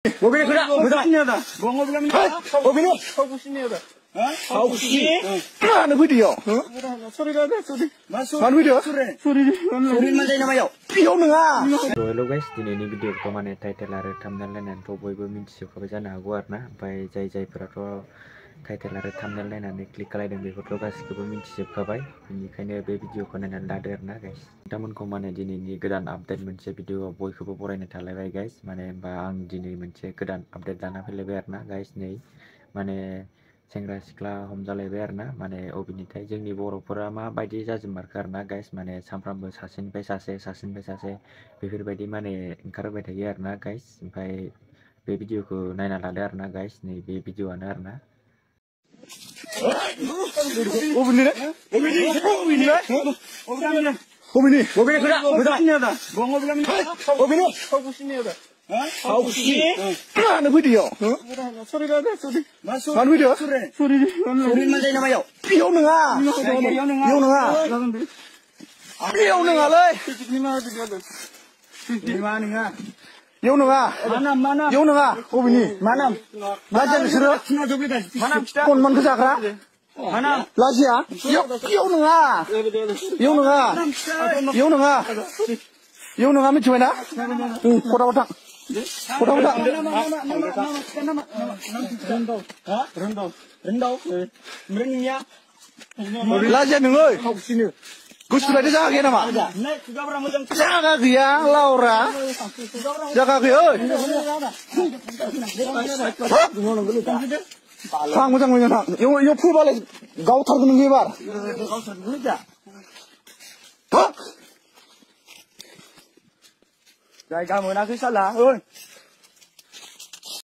Bobini kena, betul ni ada. Bongo bilang ni. Bobini. Kau pusing ni ada. Kau pusing. Mana video? Sorry dah, sorry. Mana video? Sorry. Sorry mana nama yo? Yo nengah. Hello guys, दिनैनि भिडिअखौ माने title आरो thumbnail नायनानैथ' बयबो मिन्थिजोबखाबाय जानो हागौ आरोना ओमफ्राय जायफोराथ' title आरो थाम्बनेल नायनानै क्लिक खालायदों बेखौथ' गासिखौबो मिन्थिजोबखाबाय बेनिखायनो बे भिडिअखौ नायनानै लादो आरोना गाइस नोंथांमोनखौ माने दिनैनि गोदान आपडेट मोनसे भिडिअ बयखौबो बरायनो थालायबाय गाइस माने होमबा आं दिनै मोनसे गोदान आपडेट लाना फैलायबाय आरोना गाइस नै माने सेंग्रा सिख्ला हमजालायबाय आरोना माने अबेनिथाय जोंनि बर'फोरा माबायदि जाजोबमारखो आरोना गाइस माने सानफ्रामबो सासेनिफ्राय सासे बेफोरबायदि माने ओंखारबाय थायो आरोना गाइस ओमफ्राय बे भिडिअखौ नायना लादो आरोना गाइस नै बे भिडिअआनो आरोना Bobini kena, betul ni ada. Bongo bilang ni. Bobini. Kau pusing ni ada. Kau pusing. Mana video? Sorry dah, sorry. Mana video? Sorry. Sorry mana nama yo? Yo nengah. Yo nengah. Yo nengah leh. Lima nengah. Yo nengah. Mana? Yo nengah. Bobini. Mana? Belajar disuruh. Mana kita? Kon man kejakra. Mana? Belajar. Yo nengah. Yo nengah. Yo nengah. Yo nengah macam mana? Kota. Belajar nengoy. Gusti tadi jaga kena mak. Jaga dia, Laura. Jaga dia. Fang macam mana? Yo pun balik. Gau thar dengan dia bar. Jai kamu nak salah.